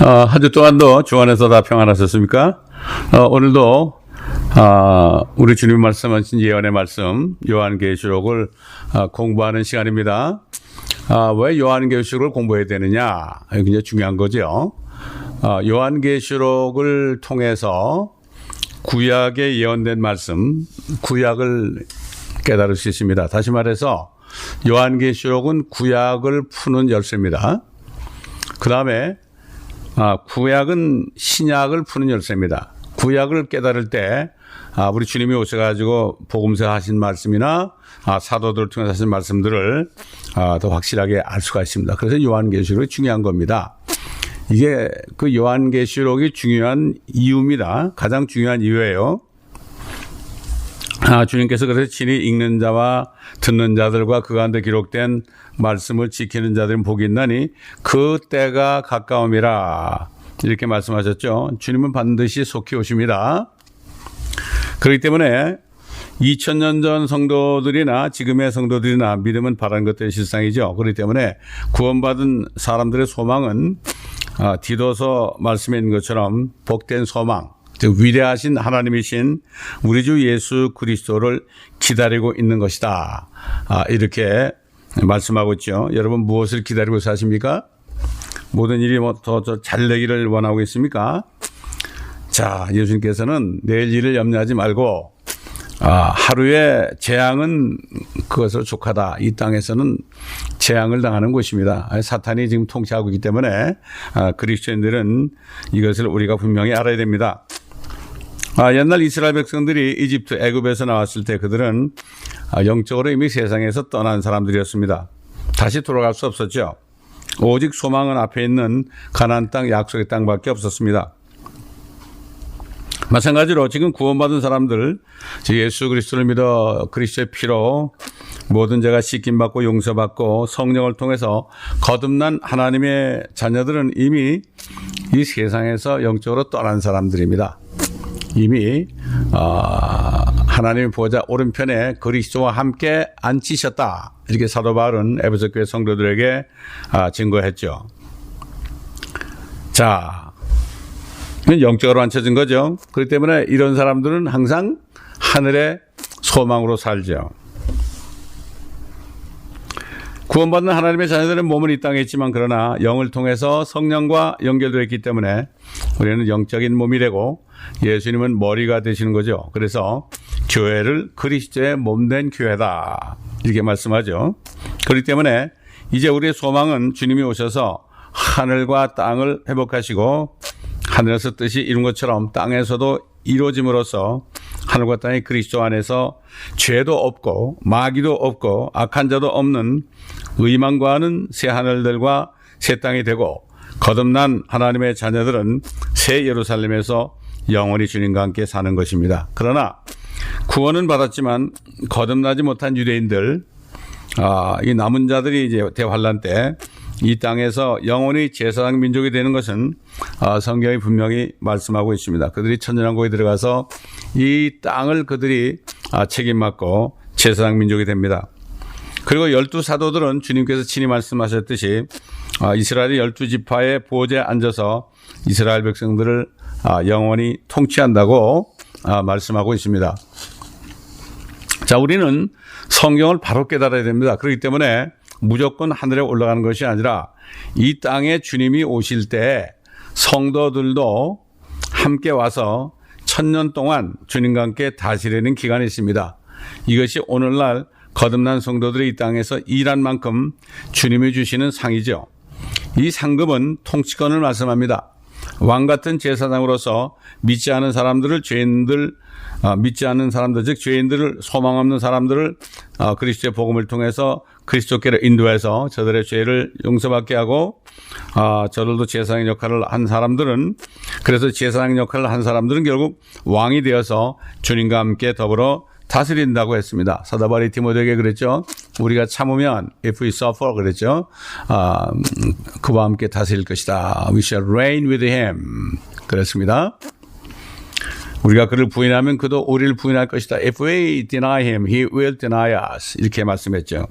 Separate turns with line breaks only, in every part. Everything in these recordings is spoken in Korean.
한 주 동안도 주 안에서 다 평안하셨습니까? 오늘도 우리 주님 말씀하신 예언의 말씀 요한계시록을 공부하는 시간입니다. 왜 요한계시록을 공부해야 되느냐? 이게 굉장히 중요한 거죠. 요한계시록을 통해서 구약에 예언된 말씀, 구약을 깨달을 수 있습니다. 다시 말해서 요한계시록은 구약을 푸는 열쇠입니다. 그 다음에 구약은 신약을 푸는 열쇠입니다. 구약을 깨달을 때 우리 주님이 오셔가지고 복음서 하신 말씀이나 사도들을 통해서 하신 말씀들을 더 확실하게 알 수가 있습니다. 그래서 요한계시록이 중요한 겁니다. 이게 그 요한계시록이 중요한 이유입니다. 가장 중요한 이유예요. 주님께서 그래서 친히 읽는 자와 듣는 자들과 그 가운데 기록된 말씀을 지키는 자들은 복이 있나니 그 때가 가까움이라 이렇게 말씀하셨죠. 주님은 반드시 속히 오십니다. 그렇기 때문에 2000년 전 성도들이나 지금의 성도들이나 믿음은 바라는 것들의 실상이죠. 그렇기 때문에 구원받은 사람들의 소망은 디도서 말씀에 있는 것처럼 복된 소망, 즉 위대하신 하나님이신 우리 주 예수 그리스도를 기다리고 있는 것이다. 이렇게 말씀하고 있죠. 여러분 무엇을 기다리고 사십니까? 모든 일이 더 잘 되기를 원하고 있습니까? 자, 예수님께서는 내일 일을 염려하지 말고 하루의 재앙은 그것으로 족하다. 이 땅에서는 재앙을 당하는 곳입니다. 사탄이 지금 통치하고 있기 때문에 그리스도인들은 이것을 우리가 분명히 알아야 됩니다. 옛날 이스라엘 백성들이 이집트 애굽에서 나왔을 때 그들은 영적으로 이미 세상에서 떠난 사람들이었습니다. 다시 돌아갈 수 없었죠. 오직 소망은 앞에 있는 가나안 땅, 약속의 땅밖에 없었습니다. 마찬가지로 지금 구원받은 사람들, 예수 그리스도를 믿어 그리스도의 피로 모든 죄가 씻김받고 용서받고 성령을 통해서 거듭난 하나님의 자녀들은 이미 이 세상에서 영적으로 떠난 사람들입니다. 이미 하나님의 보좌 오른편에 그리스도와 함께 앉히셨다. 이렇게 사도 바울은 에베소 교회 성도들에게 증거했죠. 자, 영적으로 앉혀진 거죠. 그렇기 때문에 이런 사람들은 항상 하늘의 소망으로 살죠. 구원받는 하나님의 자녀들은 몸은 이 땅에 있지만 그러나 영을 통해서 성령과 연결되어 있기 때문에 우리는 영적인 몸이 되고 예수님은 머리가 되시는 거죠. 그래서 교회를 그리스도의 몸된 교회다. 이렇게 말씀하죠. 그렇기 때문에 이제 우리의 소망은 주님이 오셔서 하늘과 땅을 회복하시고 하늘에서 뜻이 이룬 것처럼 땅에서도 이루어짐으로써 하늘과 땅이 그리스도 안에서 죄도 없고 마귀도 없고 악한 자도 없는 의망과는 새 하늘들과 새 땅이 되고 거듭난 하나님의 자녀들은 새 예루살렘에서 영원히 주님과 함께 사는 것입니다. 그러나 구원은 받았지만 거듭나지 못한 유대인들, 이 남은 자들이 이제 대환란 때 이 땅에서 영원히 제사장 민족이 되는 것은 성경이 분명히 말씀하고 있습니다. 그들이 천년왕국에 들어가서 이 땅을 그들이 책임맡고 제사장 민족이 됩니다. 그리고 12사도들은 주님께서 친히 말씀하셨듯이 이스라엘의 12지파의 보좌에 앉아서 이스라엘 백성들을 영원히 통치한다고 말씀하고 있습니다. 자, 우리는 성경을 바로 깨달아야 됩니다. 그렇기 때문에 무조건 하늘에 올라가는 것이 아니라 이 땅에 주님이 오실 때 성도들도 함께 와서 1000년 동안 주님과 함께 다스리는 기간이 있습니다. 이것이 오늘날 거듭난 성도들이 이 땅에서 일한 만큼 주님이 주시는 상이죠. 이 상급은 통치권을 말씀합니다. 왕 같은 제사장으로서 믿지 않은 사람들을 믿지 않는 사람들, 즉 죄인들을 소망 없는 사람들을 그리스도의 복음을 통해서 그리스도께로 인도해서 저들의 죄를 용서받게 하고 저들도 제사장 역할을 한 사람들은, 그래서 제사장 역할을 한 사람들은 결국 왕이 되어서 주님과 함께 더불어 다스린다고 했습니다. 사도 바울이 디모데에게 그랬죠. 우리가 참으면 if we suffer 그랬죠. 그와 함께 다스릴 것이다. We shall reign with him. 그랬습니다. 우리가 그를 부인하면 그도 우리를 부인할 것이다. If we deny him, he will deny us. 이렇게 말씀했죠.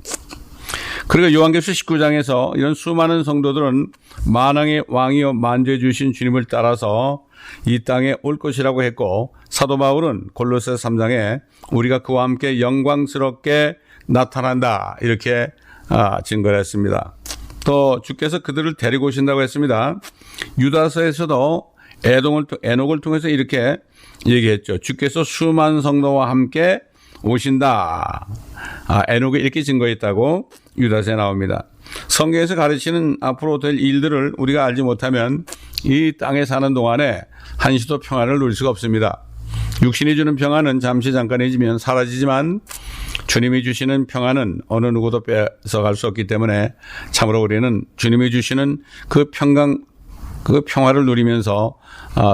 그리고 요한계시록 19장에서 이런 수많은 성도들은 만왕의 왕이요 만주해 주신 주님을 따라서 이 땅에 올 것이라고 했고, 사도 바울은 골로새 3장에 우리가 그와 함께 영광스럽게 나타난다 이렇게 증거를 했습니다. 또 주께서 그들을 데리고 오신다고 했습니다. 유다서에서도 에녹을 통해서 이렇게 얘기했죠. 주께서 수많은 성도와 함께 오신다. 에녹이 이렇게 증거했다고 유다서에 나옵니다. 성경에서 가르치는 앞으로 될 일들을 우리가 알지 못하면 이 땅에 사는 동안에 한시도 평안을 누릴 수가 없습니다. 육신이 주는 평안은 잠시 잠깐이지만 사라지지만 주님이 주시는 평안은 어느 누구도 뺏어갈 수 없기 때문에 참으로 우리는 주님이 주시는 그 평화를 누리면서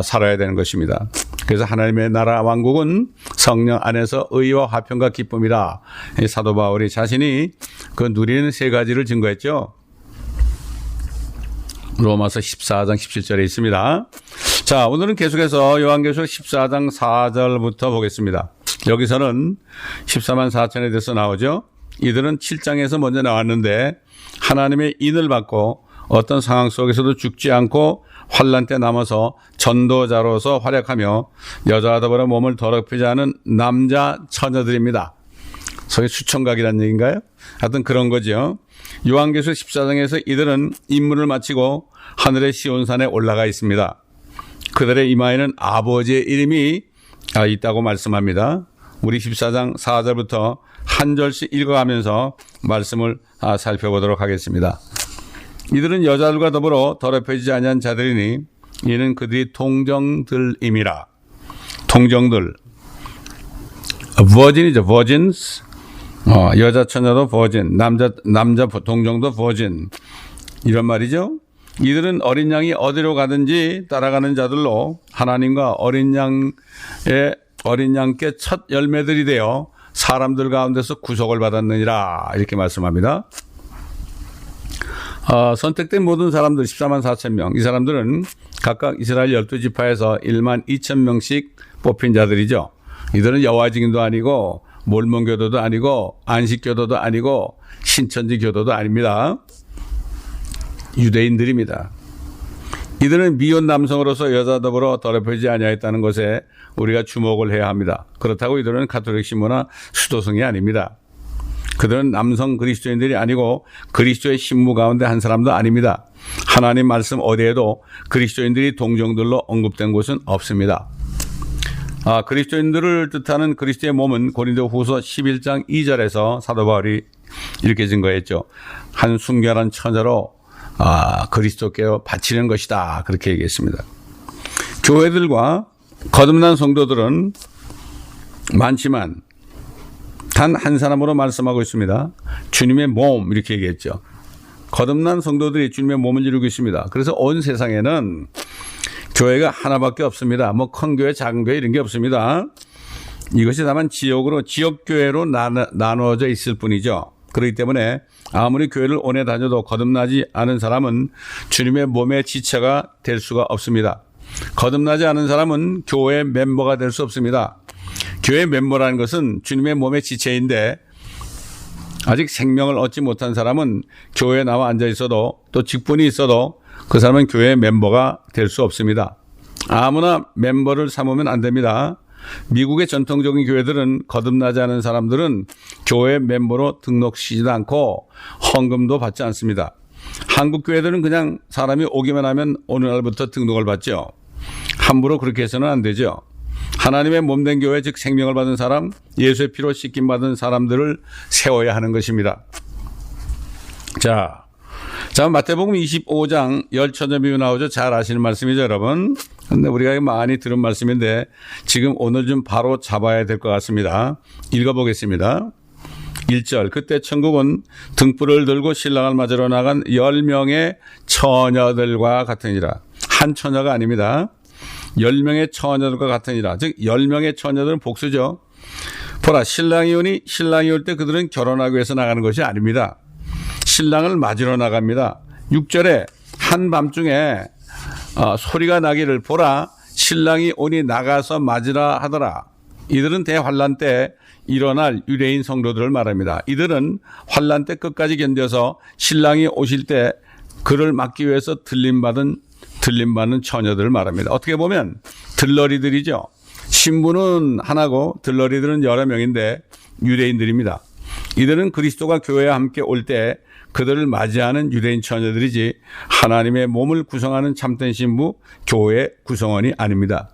살아야 되는 것입니다. 그래서 하나님의 나라 왕국은 성령 안에서 의와 화평과 기쁨이다. 사도 바울이 자신이 그 누리는 세 가지를 증거했죠. 로마서 14장 17절에 있습니다. 자, 오늘은 계속해서 요한계시록 14장 4절부터 보겠습니다. 여기서는 14만 4천에 대해서 나오죠. 이들은 7장에서 먼저 나왔는데 하나님의 인을 받고 어떤 상황 속에서도 죽지 않고 환난 때 남아서 전도자로서 활약하며 여자와 더불어 몸을 더럽히지 않은 남자 처녀들입니다. 소위 수청각이라는 얘기인가요? 하여튼 그런 거죠. 요한계시록 14장에서 이들은 임무를 마치고 하늘의 시온산에 올라가 있습니다. 그들의 이마에는 아버지의 이름이 있다고 말씀합니다. 우리 14장 4절부터 한 절씩 읽어가면서 말씀을 살펴보도록 하겠습니다. 이들은 여자들과 더불어 더럽혀지지 아니한 자들이니 이는 그들이 동정들임이라. 동정들. virgin이죠. virgins. 여자 처녀도 virgin. 남자 동정도 virgin. 이런 말이죠. 이들은 어린 양이 어디로 가든지 따라가는 자들로 하나님과 어린 양께 첫 열매들이 되어 사람들 가운데서 구속을 받았느니라. 이렇게 말씀합니다. 선택된 모든 사람들 14만 4천 명. 이 사람들은 각각 이스라엘 12지파에서 1만 2천 명씩 뽑힌 자들이죠. 이들은 여호와 증인도 아니고 몰몬교도도 아니고 안식교도도 아니고 신천지 교도도 아닙니다. 유대인들입니다. 이들은 미혼 남성으로서 여자 더불어 더럽혀지지 아니하였다는 것에 우리가 주목을 해야 합니다. 그렇다고 이들은 가톨릭 신부나 수도승이 아닙니다. 그들은 남성 그리스도인들이 아니고 그리스도의 신부 가운데 한 사람도 아닙니다. 하나님 말씀 어디에도 그리스도인들이 동정들로 언급된 곳은 없습니다. 그리스도인들을 뜻하는 그리스도의 몸은 고린도후서 11장 2절에서 사도 바울이 이렇게 증거했죠. 한 순결한 처녀로 그리스도께 바치는 것이다. 그렇게 얘기했습니다. 교회들과 거듭난 성도들은 많지만 단 한 사람으로 말씀하고 있습니다. 주님의 몸 이렇게 얘기했죠. 거듭난 성도들이 주님의 몸을 이루고 있습니다. 그래서 온 세상에는 교회가 하나밖에 없습니다. 뭐 큰 교회, 작은 교회 이런 게 없습니다. 이것이 다만 지역교회로 나누어져 있을 뿐이죠. 그렇기 때문에 아무리 교회를 오래 다녀도 거듭나지 않은 사람은 주님의 몸의 지체가 될 수가 없습니다. 거듭나지 않은 사람은 교회 멤버가 될 수 없습니다. 교회 멤버라는 것은 주님의 몸의 지체인데 아직 생명을 얻지 못한 사람은 교회에 나와 앉아 있어도 또 직분이 있어도 그 사람은 교회 멤버가 될 수 없습니다. 아무나 멤버를 삼으면 안 됩니다. 미국의 전통적인 교회들은 거듭나지 않은 사람들은 교회 멤버로 등록시키지도 않고 헌금도 받지 않습니다. 한국 교회들은 그냥 사람이 오기만 하면 어느 날부터 등록을 받죠. 함부로 그렇게 해서는 안 되죠. 하나님의 몸된 교회, 즉 생명을 받은 사람, 예수의 피로 씻김 받은 사람들을 세워야 하는 것입니다. 자, 마태복음 25장 열처녀 비유 나오죠. 잘 아시는 말씀이죠, 여러분. 근데 우리가 많이 들은 말씀인데 지금 오늘 좀 바로 잡아야 될 것 같습니다. 읽어보겠습니다. 1절. 그때 천국은 등불을 들고 신랑을 맞으러 나간 10명의 처녀들과 같으니라. 한 처녀가 아닙니다. 10명의 처녀들과 같으니라. 즉 10명의 처녀들은 복수죠. 보라, 신랑이 오니 신랑이 올 때 그들은 결혼하기 위해서 나가는 것이 아닙니다. 신랑을 맞으러 나갑니다. 6절에 한밤중에 소리가 나기를 보라, 신랑이 오니 나가서 맞으라 하더라. 이들은 대환란 때 일어날 유대인 성도들을 말합니다. 이들은 환난 때 끝까지 견뎌서 신랑이 오실 때 그를 막기 위해서 들림받는 처녀들을 말합니다. 어떻게 보면 들러리들이죠. 신부는 하나고 들러리들은 여러 명인데 유대인들입니다. 이들은 그리스도가 교회와 함께 올 때 그들을 맞이하는 유대인 처녀들이지 하나님의 몸을 구성하는 참된 신부, 교회 구성원이 아닙니다.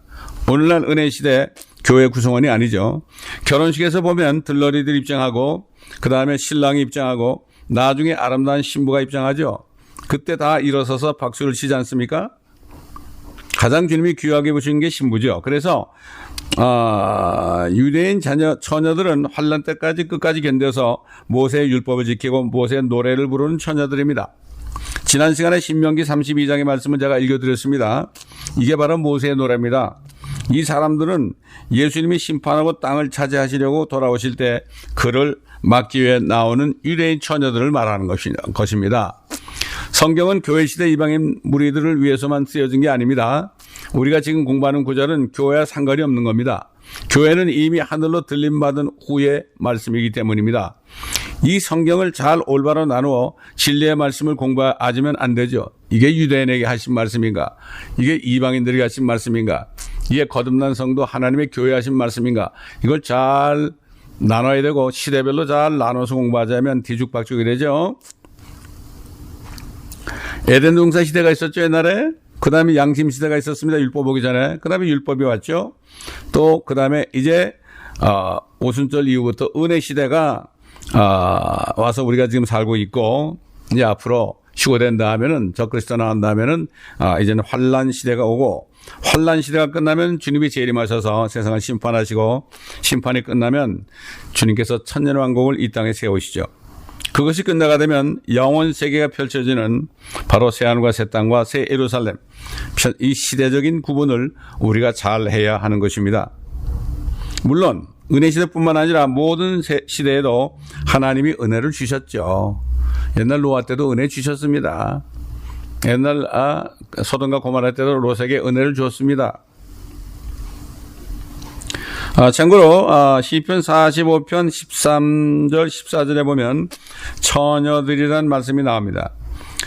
오늘날 은혜 시대 교회 구성원이 아니죠. 결혼식에서 보면 들러리들 입장하고 그 다음에 신랑이 입장하고 나중에 아름다운 신부가 입장하죠. 그때 다 일어서서 박수를 치지 않습니까? 가장 주님이 귀하게 보시는 게 신부죠. 그래서 유대인 처녀들은 환난 때까지 끝까지 견뎌서 모세의 율법을 지키고 모세의 노래를 부르는 처녀들입니다. 지난 시간에 신명기 32장의 말씀을 제가 읽어드렸습니다. 이게 바로 모세의 노래입니다. 이 사람들은 예수님이 심판하고 땅을 차지하시려고 돌아오실 때 그를 막기 위해 나오는 유대인 처녀들을 말하는 것입니다. 성경은 교회 시대 이방인 무리들을 위해서만 쓰여진 게 아닙니다. 우리가 지금 공부하는 구절은 교회와 상관이 없는 겁니다. 교회는 이미 하늘로 들림받은 후의 말씀이기 때문입니다. 이 성경을 잘 올바로 나누어 진리의 말씀을 공부하지면 안 되죠. 이게 유대인에게 하신 말씀인가? 이게 이방인들에게 하신 말씀인가? 이게 거듭난 성도 하나님의 교회 하신 말씀인가? 이걸 잘 나눠야 되고 시대별로 잘 나눠서 공부하자면 뒤죽박죽이 되죠. 에덴 동산 시대가 있었죠, 옛날에. 그 다음에 양심 시대가 있었습니다. 율법 오기 전에. 그 다음에 율법이 왔죠. 또 그 다음에 이제 오순절 이후부터 은혜 시대가 와서 우리가 지금 살고 있고, 이제 앞으로 휴거된 다음에는 적그리스도 나온 다음에는 이제는 환란 시대가 오고, 환란 시대가 끝나면 주님이 재림하셔서 세상을 심판하시고, 심판이 끝나면 주님께서 천년왕국을 이 땅에 세우시죠. 그것이 끝나가 되면 영원 세계가 펼쳐지는 바로 새하늘과 새 땅과 새 예루살렘, 이 시대적인 구분을 우리가 잘 해야 하는 것입니다. 물론 은혜 시대뿐만 아니라 모든 시대에도 하나님이 은혜를 주셨죠. 옛날 노아 때도 은혜 주셨습니다. 옛날 소돔과 고모라 때도 롯에게 은혜를 주었습니다. 참고로 시편 45편 13절 14절에 보면 처녀들이라는 말씀이 나옵니다.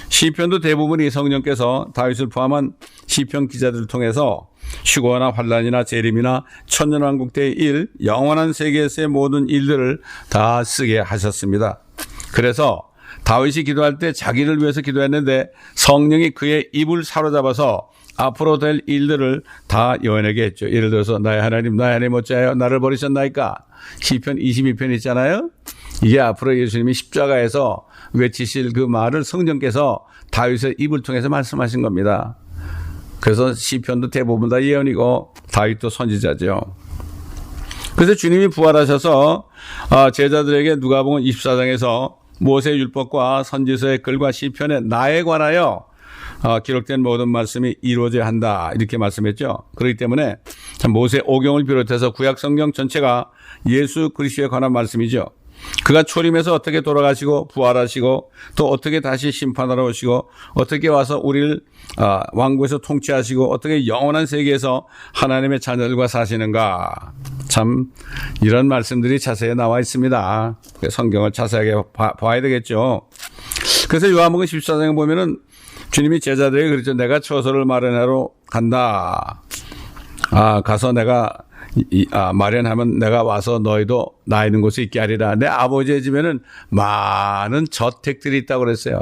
시편도 대부분이 성령께서 다윗을 포함한 시편 기자들을 통해서 휴거나 환란이나 재림이나 천년왕국 때의 일, 영원한 세계에서의 모든 일들을 다 쓰게 하셨습니다. 그래서 다윗이 기도할 때 자기를 위해서 기도했는데 성령이 그의 입을 사로잡아서 앞으로 될 일들을 다 요한에게 했죠. 예를 들어서 나의 하나님 어찌하여 나를 버리셨나이까? 시편 22편 있잖아요. 이게 앞으로 예수님이 십자가에서 외치실 그 말을 성령께서 다윗의 입을 통해서 말씀하신 겁니다. 그래서 시편도 대부분 다 예언이고 다윗도 선지자죠. 그래서 주님이 부활하셔서 제자들에게 누가복음 24장에서 모세의 율법과 선지서의 글과 시편에 나에 관하여 기록된 모든 말씀이 이루어져야 한다 이렇게 말씀했죠. 그렇기 때문에 모세 오경을 비롯해서 구약 성경 전체가 예수 그리스도에 관한 말씀이죠. 그가 초림해서 어떻게 돌아가시고 부활하시고 또 어떻게 다시 심판하러 오시고 어떻게 와서 우리를 왕국에서 통치하시고 어떻게 영원한 세계에서 하나님의 자녀들과 사시는가. 참 이런 말씀들이 자세히 나와 있습니다. 성경을 자세하게 봐야 되겠죠. 그래서 요한복음 14장에 보면은 주님이 제자들에게 그랬죠. 내가 처소를 마련하러 간다. 가서 내가 마련하면 내가 와서 너희도 나 있는 곳에 있게 하리라. 내 아버지의 집에는 많은 저택들이 있다고 그랬어요.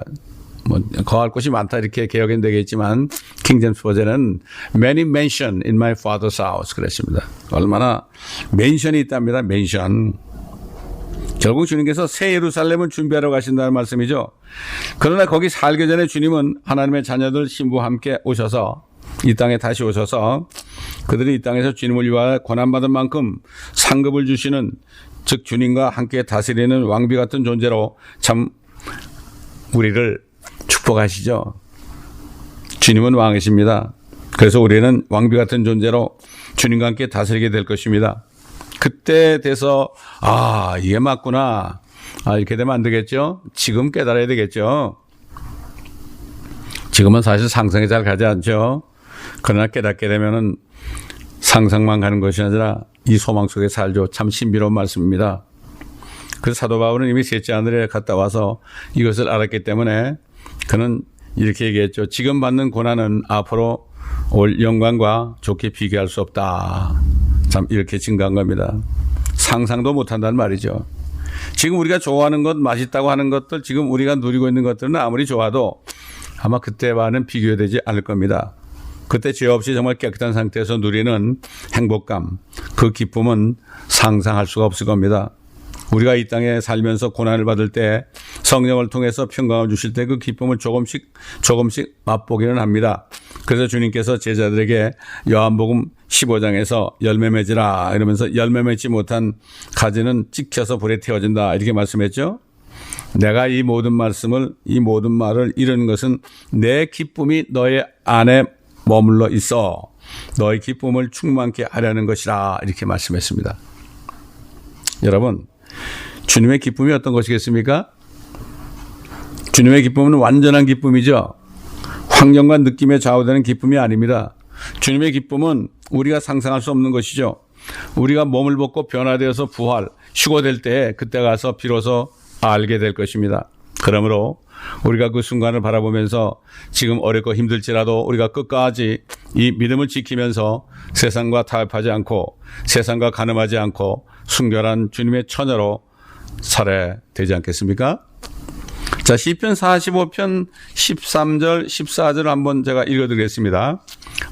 뭐 거할 곳이 많다 이렇게 개혁은 되겠지만 킹제임스 버전은 many mansion in my father's house 그랬습니다. 얼마나 맨션이 있답니다. 맨션. 결국 주님께서 새 예루살렘을 준비하러 가신다는 말씀이죠. 그러나 거기 살기 전에 주님은 하나님의 자녀들 신부와 함께 오셔서 이 땅에 다시 오셔서 그들이 이 땅에서 주님을 위하여 고난받은 만큼 상급을 주시는 즉 주님과 함께 다스리는 왕비 같은 존재로 참 우리를 축복하시죠. 주님은 왕이십니다. 그래서 우리는 왕비 같은 존재로 주님과 함께 다스리게 될 것입니다. 그때 돼서 이게 맞구나. 이렇게 되면 안 되겠죠. 지금 깨달아야 되겠죠. 지금은 사실 상상이 잘 가지 않죠. 그러나 깨닫게 되면은 상상만 가는 것이 아니라 이 소망 속에 살죠. 참 신비로운 말씀입니다. 그래서 사도 바울은 이미 셋째 하늘에 갔다 와서 이것을 알았기 때문에 그는 이렇게 얘기했죠. 지금 받는 고난은 앞으로 올 영광과 좋게 비교할 수 없다. 참 이렇게 증가한 겁니다. 상상도 못한다는 말이죠. 지금 우리가 좋아하는 것, 맛있다고 하는 것들, 지금 우리가 누리고 있는 것들은 아무리 좋아도 아마 그때와는 비교되지 않을 겁니다. 그때 죄 없이 정말 깨끗한 상태에서 누리는 행복감, 그 기쁨은 상상할 수가 없을 겁니다. 우리가 이 땅에 살면서 고난을 받을 때 성령을 통해서 평강을 주실 때 그 기쁨을 조금씩 맛보기는 합니다. 그래서 주님께서 제자들에게 요한복음 15장에서 열매 맺으라 이러면서 열매 맺지 못한 가지는 찍혀서 불에 태워진다 이렇게 말씀했죠. 내가 이 모든 말을 이루는 것은 내 기쁨이 너의 안에 머물러 있어 너의 기쁨을 충만케 하려는 것이라 이렇게 말씀했습니다. 여러분, 주님의 기쁨이 어떤 것이겠습니까? 주님의 기쁨은 완전한 기쁨이죠. 환경과 느낌에 좌우되는 기쁨이 아닙니다. 주님의 기쁨은 우리가 상상할 수 없는 것이죠. 우리가 몸을 벗고 변화되어서 부활, 휴거될 때 그때 가서 비로소 알게 될 것입니다. 그러므로 우리가 그 순간을 바라보면서 지금 어렵고 힘들지라도 우리가 끝까지 이 믿음을 지키면서 세상과 타협하지 않고 세상과 가늠하지 않고 순결한 주님의 처녀로 살아야 되지 않겠습니까? 자, 시편 45편 13절 14절 한번 제가 읽어드리겠습니다.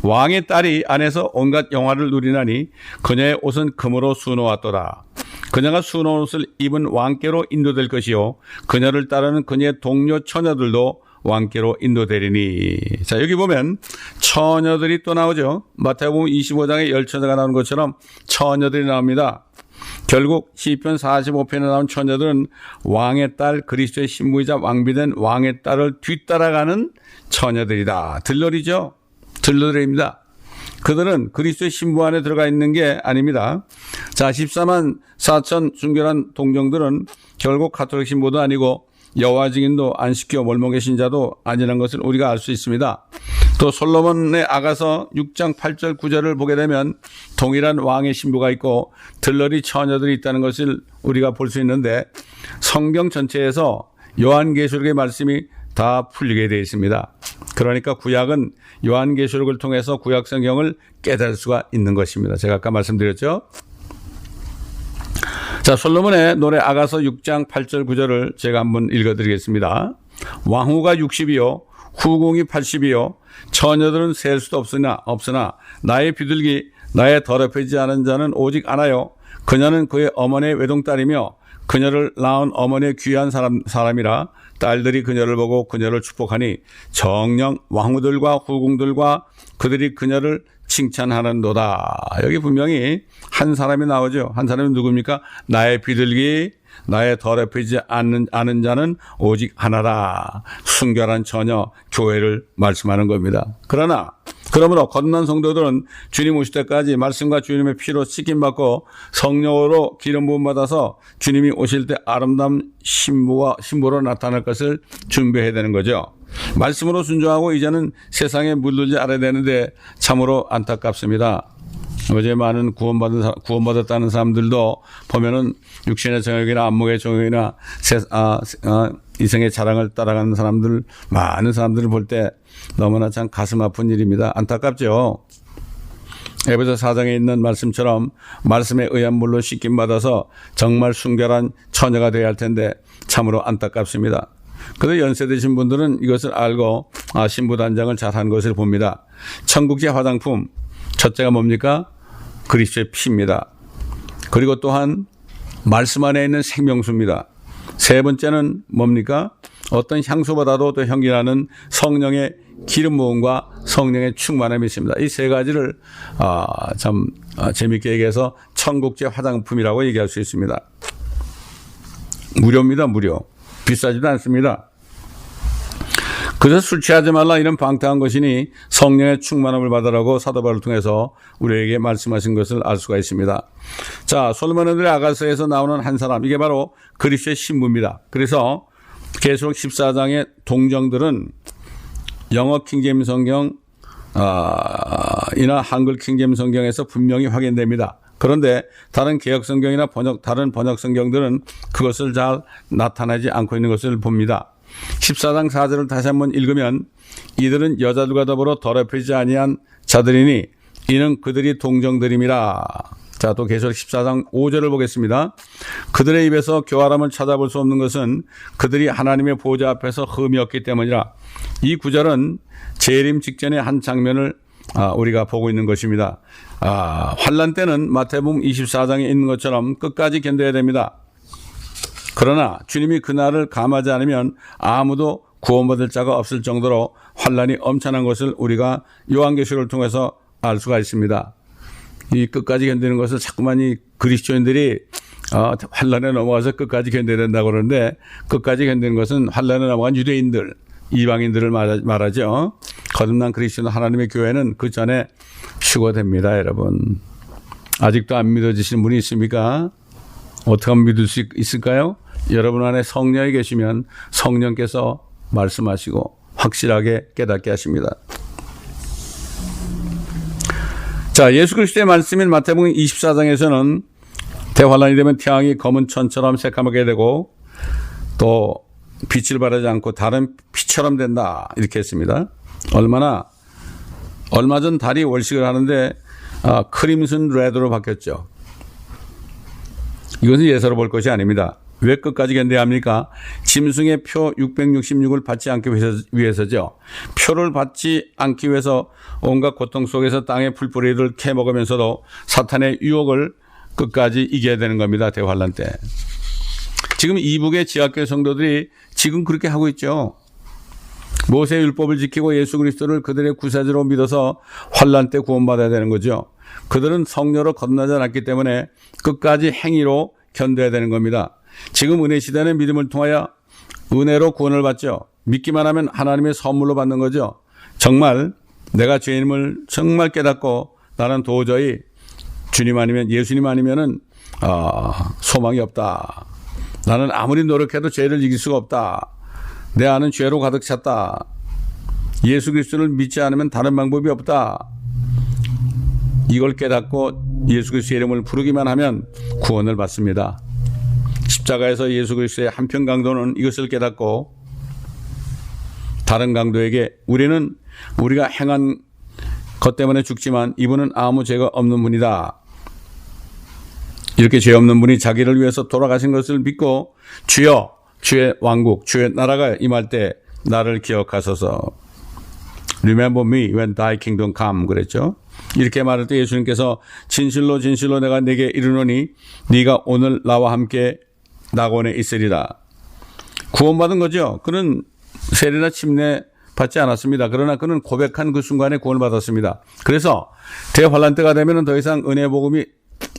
왕의 딸이 안에서 온갖 영화를 누리나니 그녀의 옷은 금으로 수놓았도다. 그녀가 수놓은 옷을 입은 왕께로 인도될 것이요 그녀를 따르는 그녀의 동료 처녀들도 왕께로 인도되리니. 자, 여기 보면 처녀들이 또 나오죠. 마태복음 25장에 열처녀가 나오는 것처럼 처녀들이 나옵니다. 결국 시편 45편에 나온 처녀들은 왕의 딸 그리스도의 신부이자 왕비된 왕의 딸을 뒤따라가는 처녀들이다. 들러리죠. 들러리입니다. 그들은 그리스도의 신부 안에 들어가 있는 게 아닙니다. 자, 14만 4천 순결한 동정들은 결국 가톨릭 신부도 아니고 여호와 증인도 안 시켜 몰목의 신자도 아니라는 것을 우리가 알 수 있습니다. 또 솔로몬의 아가서 6장 8절 9절을 보게 되면 동일한 왕의 신부가 있고 들러리 처녀들이 있다는 것을 우리가 볼 수 있는데 성경 전체에서 요한계시록의 말씀이 다 풀리게 되어 있습니다. 그러니까 구약은 요한계시록을 통해서 구약 성경을 깨달을 수가 있는 것입니다. 제가 아까 말씀드렸죠. 자, 솔로몬의 노래 아가서 6장 8절 9절을 제가 한번 읽어드리겠습니다. 왕후가 60이요 후궁이 80이요 처녀들은 셀 수도 없으나 나의 비둘기 나의 더럽히지 않은 자는 오직 하나요. 그녀는 그의 어머니의 외동딸이며 그녀를 낳은 어머니의 귀한 사람이라 딸들이 그녀를 보고 그녀를 축복하니 정녕 왕후들과 후궁들과 그들이 그녀를 칭찬하는도다. 여기 분명히 한 사람이 나오죠. 한 사람이 누굽니까? 나의 비둘기 나의 더럽히지 않는 자는 오직 하나라. 순결한 처녀 교회를 말씀하는 겁니다. 그러므로 거듭난 성도들은 주님 오실 때까지 말씀과 주님의 피로 씻김받고 성령으로 기름 부음 받아서 주님이 오실 때 아름다운 신부로 나타날 것을 준비해야 되는 거죠. 말씀으로 순종하고 이제는 세상에 물들지 않아야 되는데 참으로 안타깝습니다. 어제 많은 구원받았다는 사람들도 보면은 육신의 정욕이나 안목의 정욕이나 이생의 자랑을 따라가는 사람들, 많은 사람들을 볼 때 너무나 참 가슴 아픈 일입니다. 안타깝죠. 에베소 4장에 있는 말씀처럼 말씀에 의한 물로 씻김 받아서 정말 순결한 처녀가 되어야 할 텐데 참으로 안타깝습니다. 그래도 연세 드신 분들은 이것을 알고 신부 단장을 잘한 것을 봅니다. 천국제 화장품 첫째가 뭡니까? 그리스도의 피입니다. 그리고 또한 말씀 안에 있는 생명수입니다. 세 번째는 뭡니까? 어떤 향수보다도 더 향기나는 성령의 기름 부음과 성령의 충만함이 있습니다. 이 세 가지를 참 재밌게 얘기해서 천국제 화장품이라고 얘기할 수 있습니다. 무료입니다. 무료. 비싸지도 않습니다. 그래서 술 취하지 말라 이런 방탕한 것이니 성령의 충만함을 받으라고 사도 바울을 통해서 우리에게 말씀하신 것을 알 수가 있습니다. 자, 솔로몬의 아가서에서 나오는 한 사람, 이게 바로 그리스도의 신부입니다. 그래서 계시록 14장의 동정들은 영어 킹제임스 성경 이나 한글 킹제임스 성경에서 분명히 확인됩니다. 그런데 다른 개혁 성경이나 다른 번역 성경들은 그것을 잘 나타내지 않고 있는 것을 봅니다. 14장 4절을 다시 한번 읽으면 이들은 여자들과 더불어 더럽히지 아니한 자들이니 이는 그들이 동정들임이라. 자, 또 계속 14장 5절을 보겠습니다. 그들의 입에서 교활함을 찾아볼 수 없는 것은 그들이 하나님의 보좌 앞에서 흠이 없기 때문이라. 이 구절은 재림 직전의 한 장면을 우리가 보고 있는 것입니다. 환난 때는 마태복음 24장에 있는 것처럼 끝까지 견뎌야 됩니다. 그러나 주님이 그날을 감하지 않으면 아무도 구원받을 자가 없을 정도로 환난이 엄청난 것을 우리가 요한계시록을 통해서 알 수가 있습니다. 이 끝까지 견디는 것을 자꾸만 이 그리스도인들이 환난에 넘어가서 끝까지 견뎌야 된다고 그러는데, 끝까지 견디는 것은 환난에 넘어간 유대인들, 이방인들을 말하죠. 거듭난 그리스도인 하나님의 교회는 그 전에 휴거됩니다. 여러분, 아직도 안 믿어지시는 분이 있습니까? 어떻게 하면 믿을 수 있을까요? 여러분 안에 성령이 계시면 성령께서 말씀하시고 확실하게 깨닫게 하십니다. 자, 예수 그리스도의 말씀인 마태복음 24장에서는 대환란이 되면 태양이 검은 천처럼 새까맣게 되고 또 빛을 발하지 않고 다른 피처럼 된다, 이렇게 했습니다. 얼마 전 달이 월식을 하는데 크림슨 레드로 바뀌었죠. 이것은 예사로 볼 것이 아닙니다. 왜 끝까지 견뎌야 합니까? 짐승의 표 666을 받지 않기 위해서죠. 표를 받지 않기 위해서 온갖 고통 속에서 땅의 풀뿌리를 캐먹으면서도 사탄의 유혹을 끝까지 이겨야 되는 겁니다. 대환란 때. 지금 이북의 지하교회 성도들이 지금 그렇게 하고 있죠. 모세의 율법을 지키고 예수 그리스도를 그들의 구세주로 믿어서 환란 때 구원받아야 되는 거죠. 그들은 성녀로 거듭나지 않았기 때문에 끝까지 행위로 견뎌야 되는 겁니다. 지금 은혜 시대는 믿음을 통하여 은혜로 구원을 받죠. 믿기만 하면 하나님의 선물로 받는 거죠. 정말 내가 죄인임을 정말 깨닫고 나는 도저히 주님 아니면, 예수님 아니면은 소망이 없다. 나는 아무리 노력해도 죄를 이길 수가 없다. 내 안은 죄로 가득 찼다. 예수 그리스도를 믿지 않으면 다른 방법이 없다. 이걸 깨닫고 예수 그리스도의 이름을 부르기만 하면 구원을 받습니다. 십자가에서 예수 그리스도의 한편 강도는 이것을 깨닫고 다른 강도에게 우리가 행한 것 때문에 죽지만 이분은 아무 죄가 없는 분이다. 이렇게 죄 없는 분이 자기를 위해서 돌아가신 것을 믿고 주여, 주의 왕국, 주의 나라가 임할 때 나를 기억하소서. Remember me when thy kingdom come, 그랬죠. 이렇게 말할 때 예수님께서 진실로 진실로 내가 네게 이르노니 네가 오늘 나와 함께 낙원에 있으리라. 구원받은 거죠. 그는 세례나 침례 받지 않았습니다. 그러나 그는 고백한 그 순간에 구원을 받았습니다. 그래서 대환란 때가 되면 더 이상 은혜 복음이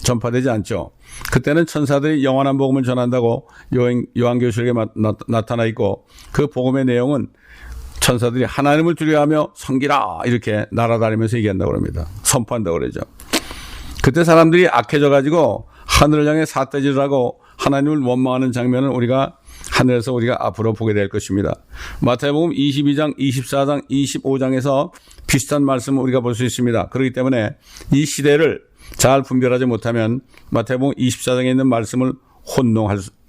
전파되지 않죠. 그때는 천사들이 영원한 복음을 전한다고 요한계시록에 나타나 있고, 그 복음의 내용은 천사들이 하나님을 두려워하며 섬기라, 이렇게 날아다니면서 얘기한다고 합니다. 선포한다고 그러죠. 그때 사람들이 악해져 가지고 하늘을 향해 삿대질을 하고 하나님을 원망하는 장면을 우리가 하늘에서 우리가 앞으로 보게 될 것입니다. 마태복음 22장, 24장, 25장에서 비슷한 말씀을 우리가 볼 수 있습니다. 그렇기 때문에 이 시대를 잘 분별하지 못하면 마태복음 24장에 있는 말씀을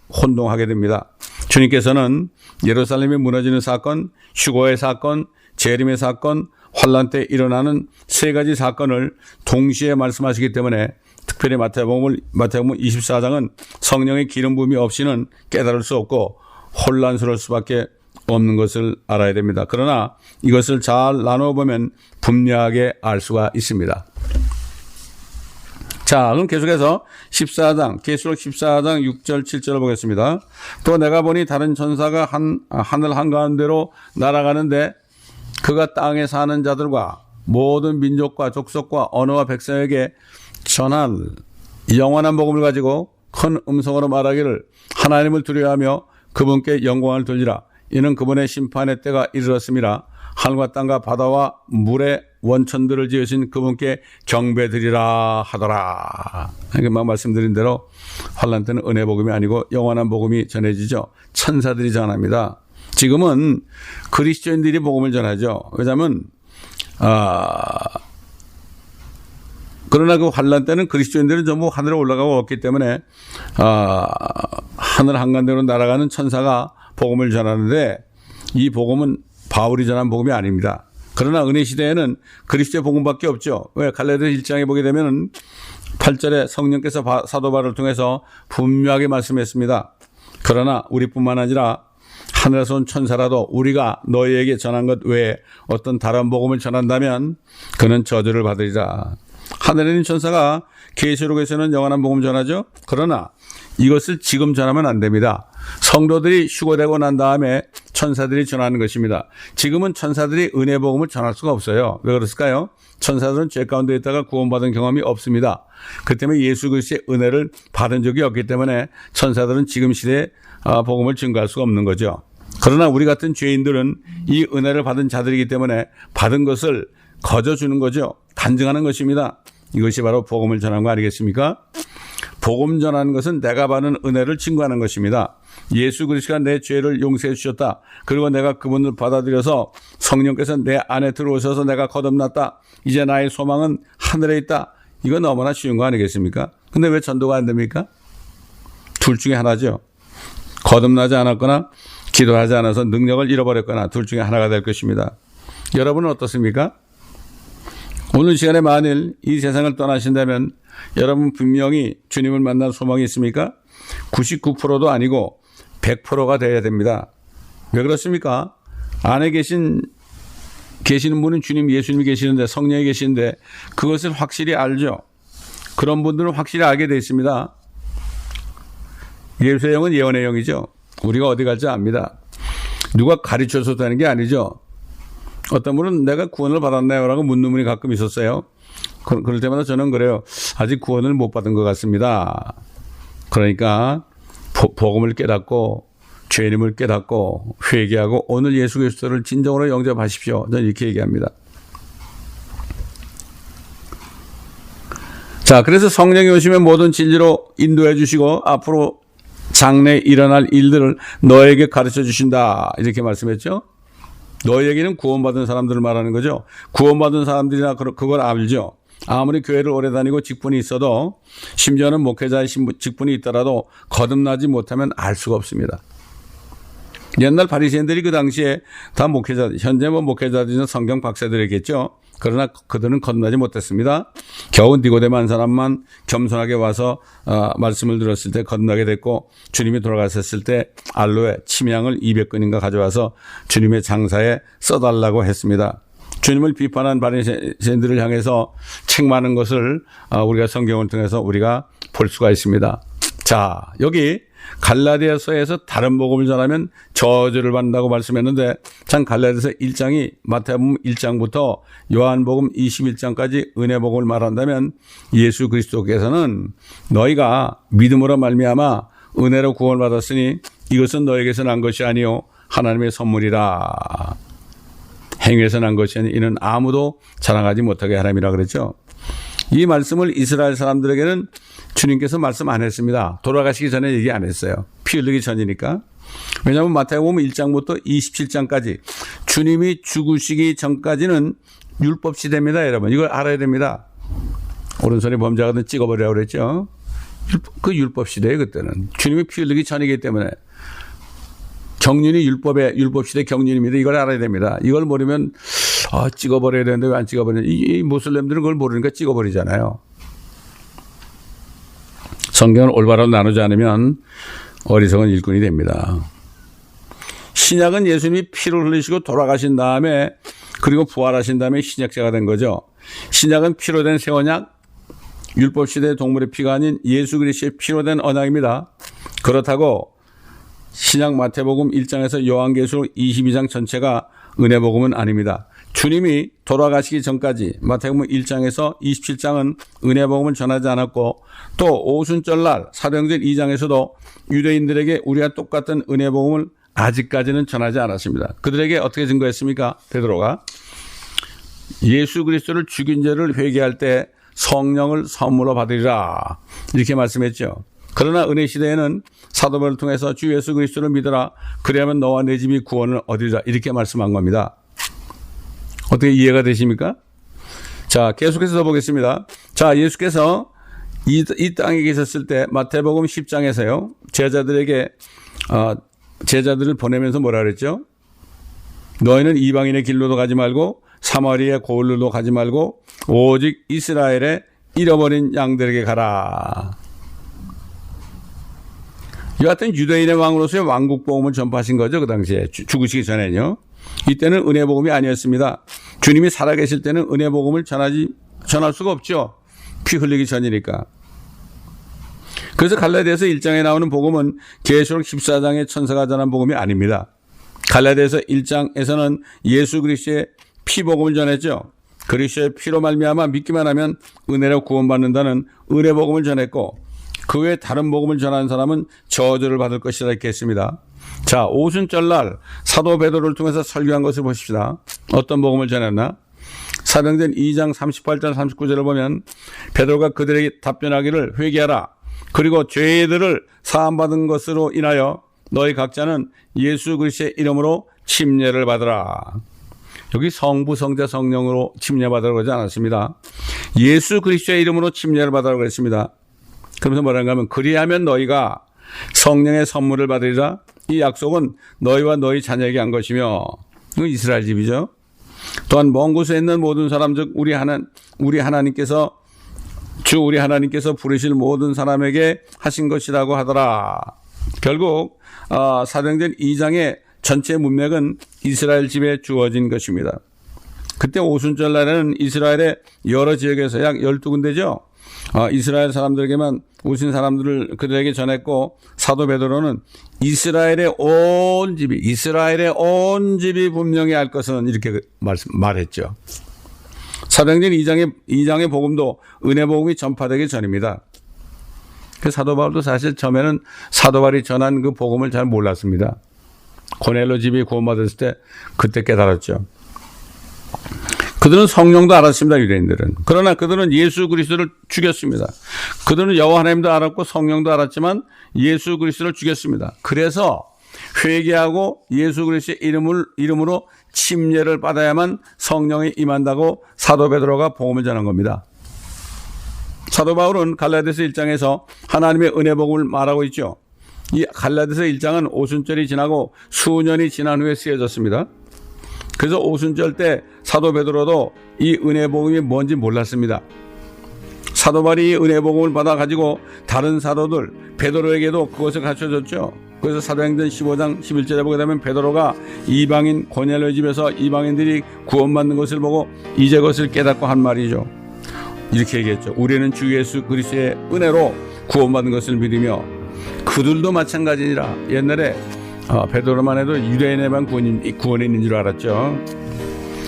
혼동하게 됩니다. 주님께서는 예루살렘이 무너지는 사건, 휴거의 사건, 재림의 사건, 환란 때 일어나는 세 가지 사건을 동시에 말씀하시기 때문에 특별히 마태복음 24장은 성령의 기름 부음이 없이는 깨달을 수 없고 혼란스러울 수밖에 없는 것을 알아야 됩니다. 그러나 이것을 잘 나누어 보면 분명하게 알 수가 있습니다. 자, 그럼 계속해서 14장, 계시록 14장 6절, 7절을 보겠습니다. 또 내가 보니 다른 천사가 하늘 한가운데로 날아가는데 그가 땅에 사는 자들과 모든 민족과 족속과 언어와 백성에게 전할 영원한 복음을 가지고 큰 음성으로 말하기를 하나님을 두려워하며 그분께 영광을 돌리라. 이는 그분의 심판의 때가 이르렀음이라. 하늘과 땅과 바다와 물의 원천들을 지으신 그분께 경배드리라 하더라. 이렇게 막 말씀드린 대로 환난 때는 은혜 복음이 아니고 영원한 복음이 전해지죠. 천사들이 전합니다. 지금은 그리스도인들이 복음을 전하죠. 왜냐하면 그러나 그 환란 때는 그리스도인들은 전부 하늘에 올라가고 없기 때문에 하늘 한가운데로 날아가는 천사가 복음을 전하는데 이 복음은 바울이 전한 복음이 아닙니다. 그러나 은혜 시대에는 그리스도의 복음밖에 없죠. 왜? 갈라디아 1장에 보게 되면 8절에 성령께서 사도 바울을 통해서 분명하게 말씀했습니다. 그러나 우리뿐만 아니라 하늘에서 온 천사라도 우리가 너희에게 전한 것 외에 어떤 다른 복음을 전한다면 그는 저주를 받으리라. 하늘에 있는 천사가 계시록에서는 영원한 복음 전하죠. 그러나 이것을 지금 전하면 안 됩니다. 성도들이 휴거되고 난 다음에 천사들이 전하는 것입니다. 지금은 천사들이 은혜 복음을 전할 수가 없어요. 왜 그랬을까요? 천사들은 죄 가운데 있다가 구원받은 경험이 없습니다. 그 때문에 예수 그리스도의 은혜를 받은 적이 없기 때문에 천사들은 지금 시대에 복음을 증거할 수가 없는 거죠. 그러나 우리 같은 죄인들은 이 은혜를 받은 자들이기 때문에 받은 것을 거저주는 거죠. 단증하는 것입니다. 이것이 바로 복음을 전하는 거 아니겠습니까? 복음 전하는 것은 내가 받는 은혜를 증거하는 것입니다. 예수 그리스도가 내 죄를 용서해 주셨다. 그리고 내가 그분을 받아들여서 성령께서 내 안에 들어오셔서 내가 거듭났다. 이제 나의 소망은 하늘에 있다. 이건 너무나 쉬운 거 아니겠습니까? 근데 왜 전도가 안 됩니까? 둘 중에 하나죠. 거듭나지 않았거나 기도하지 않아서 능력을 잃어버렸거나 둘 중에 하나가 될 것입니다. 여러분은 어떻습니까? 오늘 시간에 만일 이 세상을 떠나신다면 여러분 분명히 주님을 만날 소망이 있습니까? 99%도 아니고 100%가 되어야 됩니다. 왜 그렇습니까? 안에 계시는 분은 주님 예수님이 계시는데 성령이 계시는데 그것을 확실히 알죠. 그런 분들은 확실히 알게 되어 있습니다. 예수의 영은 예언의 영이죠. 우리가 어디 갈지 압니다. 누가 가르쳐서 되는 게 아니죠. 어떤 분은 내가 구원을 받았나요? 라고 묻는 분이 가끔 있었어요. 그럴 때마다 저는 그래요. 아직 구원을 못 받은 것 같습니다. 그러니까 복음을 깨닫고 죄인임을 깨닫고 회개하고 오늘 예수 그리스도를 진정으로 영접하십시오. 저는 이렇게 얘기합니다. 자, 그래서 성령이 오시면 모든 진리로 인도해 주시고 앞으로 장래에 일어날 일들을 너에게 가르쳐 주신다. 이렇게 말씀했죠. 너에게는 구원받은 사람들을 말하는 거죠. 구원받은 사람들이나 그걸 알죠. 아무리 교회를 오래 다니고 직분이 있어도 심지어는 목회자의 직분이 있더라도 거듭나지 못하면 알 수가 없습니다. 옛날 바리새인들이 그 당시에 다 목회자, 현재 목회자들이나 성경 박사들이겠죠. 그러나 그들은 거듭나지 못했습니다. 겨우 니고데모 한 사람만 겸손하게 와서 말씀을 들었을 때 거듭나게 됐고 주님이 돌아가셨을 때 알로에 침향을 200근인가 가져와서 주님의 장사에 써달라고 했습니다. 주님을 비판한 바리새인들을 향해서 책망하는 것을 우리가 성경을 통해서 우리가 볼 수가 있습니다. 자, 여기 갈라디아서에서 다른 복음을 전하면 저주를 받는다고 말씀했는데 참 갈라디아서 1장이 마태복음 1장부터 요한복음 21장까지 은혜 복음을 말한다면 예수 그리스도께서는 너희가 믿음으로 말미암아 은혜로 구원을 받았으니 이것은 너에게서 난 것이 아니요 하나님의 선물이라. 행위에서 난 것이 아니 이는 아무도 자랑하지 못하게 하람이라 그랬죠. 이 말씀을 이스라엘 사람들에게는 주님께서 말씀 안 했습니다. 돌아가시기 전에 얘기 안 했어요. 피 흘리기 전이니까. 왜냐하면 마태복음 1장부터 27장까지 주님이 죽으시기 전까지는 율법 시대입니다. 여러분 이걸 알아야 됩니다. 오른손에 범죄하거든 찍어버리라고 그랬죠. 그 율법 시대에 그때는 주님이 피 흘리기 전이기 때문에 경륜이 율법 시대 경륜입니다. 이걸 알아야 됩니다. 이걸 모르면 찍어버려야 되는데 왜 안 찍어버리냐. 이 모슬렘들은 그걸 모르니까 찍어버리잖아요. 성경을 올바로 나누지 않으면 어리석은 일꾼이 됩니다. 신약은 예수님이 피를 흘리시고 돌아가신 다음에 그리고 부활하신 다음에 신약제가 된 거죠. 신약은 피로 된 새 언약, 율법 시대의 동물의 피가 아닌 예수 그리스도의 피로 된 언약입니다. 그렇다고 신약 마태복음 1장에서 요한계시록 22장 전체가 은혜복음은 아닙니다. 주님이 돌아가시기 전까지 마태복음 1장에서 27장은 은혜복음을 전하지 않았고 또 오순절날 사도행전 2장에서도 유대인들에게 우리가 똑같은 은혜복음을 아직까지는 전하지 않았습니다. 그들에게 어떻게 증거했습니까? 베드로가 예수 그리스도를 죽인 죄를 회개할 때 성령을 선물로 받으리라 이렇게 말씀했죠. 그러나 은혜 시대에는 사도 바울을 통해서 주 예수 그리스도를 믿어라. 그래야만 너와 내 집이 구원을 얻으리라. 이렇게 말씀한 겁니다. 어떻게 이해가 되십니까? 자, 계속해서 보겠습니다. 자, 예수께서 이 땅에 계셨을 때 마태복음 10장에서요. 제자들을 보내면서 뭐라 그랬죠? 너희는 이방인의 길로도 가지 말고 사마리아 고을로도 가지 말고 오직 이스라엘의 잃어버린 양들에게 가라. 여하튼 유대인의 왕으로서의 왕국 복음을 전파하신 거죠. 그 당시에 죽으시기 전에는요. 이때는 은혜 복음이 아니었습니다. 주님이 살아계실 때는 은혜 복음을 전할 수가 없죠. 피 흘리기 전이니까. 그래서 갈라디아서 1장에 나오는 복음은 계시록 14장의 천사가 전한 복음이 아닙니다. 갈라디아서 1장에서는 예수 그리스도의 피 복음을 전했죠. 그리스도의 피로 말미암아 믿기만 하면 은혜로 구원받는다는 은혜 복음을 전했고 그 외에 다른 복음을 전하는 사람은 저주를 받을 것이라 이렇게 했습니다. 자, 오순절날 사도 베드로를 통해서 설교한 것을 보십시다. 어떤 복음을 전했나? 사도행전 2장 38절 39절을 보면 베드로가 그들에게 답변하기를 회개하라. 그리고 죄들을 사함받은 것으로 인하여 너희 각자는 예수 그리스도의 이름으로 침례를 받으라. 여기 성부, 성자, 성령으로 침례받으라고 하지 않았습니다. 예수 그리스도의 이름으로 침례를 받으라고 했습니다. 그러면서 뭐라는가 하면 그리하면 너희가 성령의 선물을 받으리라. 이 약속은 너희와 너희 자녀에게 한 것이며 이건 이스라엘 집이죠. 또한 먼 곳에 있는 모든 사람 즉 우리 하나님께서 부르실 모든 사람에게 하신 것이라고 하더라. 결국 사도행전 2장의 전체 문맥은 이스라엘 집에 주어진 것입니다. 그때 오순절 날에는 이스라엘의 여러 지역에서 약 12군데죠. 이스라엘 사람들에게만 오신 사람들을 그들에게 전했고 사도 베드로는 이스라엘의 온 집이 분명히 알 것은 이렇게 말했죠. 사도행전 2장의 복음도 은혜 복음이 전파되기 전입니다. 그 사도 바울도 사실 처음에는 사도 바울이 전한 그 복음을 잘 몰랐습니다. 고넬로 집이 구원받았을 때 그때 깨달았죠. 그들은 성령도 알았습니다. 유대인들은. 그러나 그들은 예수 그리스도를 죽였습니다. 그들은 여호와 하나님도 알았고 성령도 알았지만 예수 그리스도를 죽였습니다. 그래서 회개하고 예수 그리스도의 이름으로 침례를 받아야만 성령이 임한다고 사도 베드로가 복음을 전한 겁니다. 사도 바울은 갈라디아서 1장에서 하나님의 은혜 복음을 말하고 있죠. 이 갈라디아서 1장은 오순절이 지나고 수년이 지난 후에 쓰여졌습니다. 그래서 오순절 때 사도 베드로도 이 은혜 복음이 뭔지 몰랐습니다. 사도 바울이 이 은혜 복음을 받아 가지고 다른 사도들 베드로에게도 그것을 가르쳐줬죠. 그래서 사도행전 15장 11절에 보게 되면 베드로가 이방인 고넬료 집에서 이방인들이 구원받는 것을 보고 이제 그것을 깨닫고 한 말이죠. 이렇게 얘기했죠. 우리는 주 예수 그리스도의 은혜로 구원받는 것을 믿으며 그들도 마찬가지니라. 옛날에 베드로만 해도 유대인에만 구원이 있는 줄 알았죠.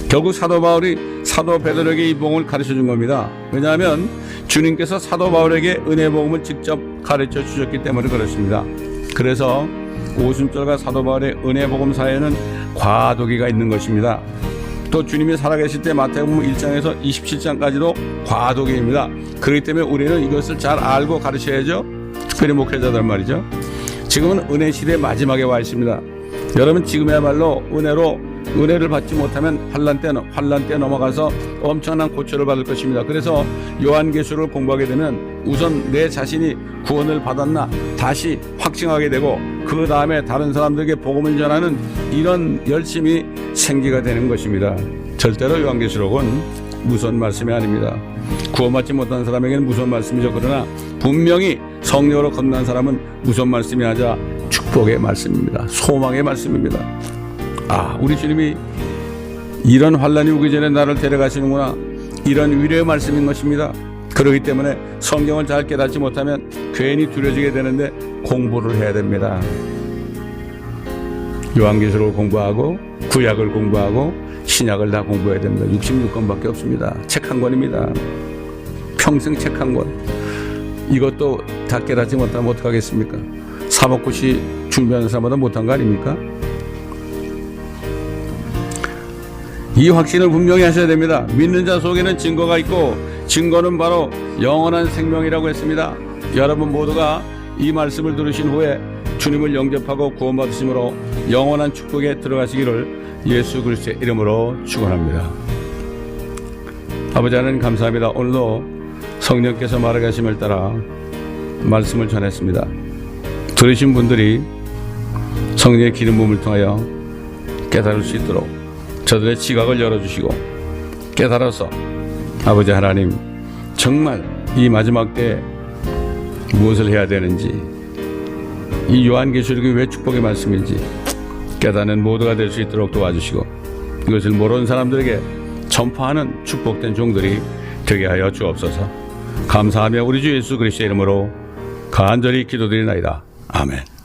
결국 사도 바울이 사도 베드로에게 이 복음을 가르쳐 준 겁니다. 왜냐하면 주님께서 사도 바울에게 은혜 복음을 직접 가르쳐 주셨기 때문에 그렇습니다. 그래서 오순절과 사도 바울의 은혜 복음 사이에는 과도기가 있는 것입니다. 또 주님이 살아계실 때 마태복음 1장에서 27장까지도 과도기입니다. 그렇기 때문에 우리는 이것을 잘 알고 가르쳐야죠. 특별히 목회자들 말이죠. 지금은 은혜 시대의 마지막에 와 있습니다. 여러분 지금이야말로 은혜를 받지 못하면 환난 때 넘어가서 엄청난 고초를 받을 것입니다. 그래서 요한계시록을 공부하게 되면 우선 내 자신이 구원을 받았나 다시 확증하게 되고 그 다음에 다른 사람들에게 복음을 전하는 이런 열심이 생기가 되는 것입니다. 절대로 요한계시록은 무서운 말씀이 아닙니다. 구원받지 못한 사람에게는 무서운 말씀이죠. 그러나 분명히 성령으로 건넌 사람은 무서운 말씀이 아니라 축복의 말씀입니다. 소망의 말씀입니다. 우리 주님이 이런 환난이 오기 전에 나를 데려가시는구나. 이런 위로의 말씀인 것입니다. 그렇기 때문에 성경을 잘 깨닫지 못하면 괜히 두려지게 되는데 공부를 해야 됩니다. 요한계시록을 공부하고 구약을 공부하고 신약을 다 공부해야 됩니다. 66권밖에 없습니다. 책 한 권입니다. 평생 책 한 권. 이것도 다 깨닫지 못하면 어떡하겠습니까? 사법고시 준비하는 사람보다 못한 거 아닙니까? 이 확신을 분명히 하셔야 됩니다. 믿는 자 속에는 증거가 있고 증거는 바로 영원한 생명이라고 했습니다. 여러분 모두가 이 말씀을 들으신 후에 주님을 영접하고 구원받으심으로 영원한 축복에 들어가시기를 예수 그리스도의 이름으로 축원합니다. 아버지 하나님 감사합니다. 오늘도 성령께서 말하심을 따라 말씀을 전했습니다. 들으신 분들이 성령의 기름 부음을 통하여 깨달을 수 있도록 저들의 지각을 열어주시고 깨달아서 아버지 하나님 정말 이 마지막 때에 무엇을 해야 되는지, 이 요한계시록이 왜 축복의 말씀인지 깨닫는 모두가 될 수 있도록 도와주시고 이것을 모르는 사람들에게 전파하는 축복된 종들이 되게 하여 주옵소서. 감사하며 우리 주 예수 그리스도의 이름으로 간절히 기도드리나이다. 아멘.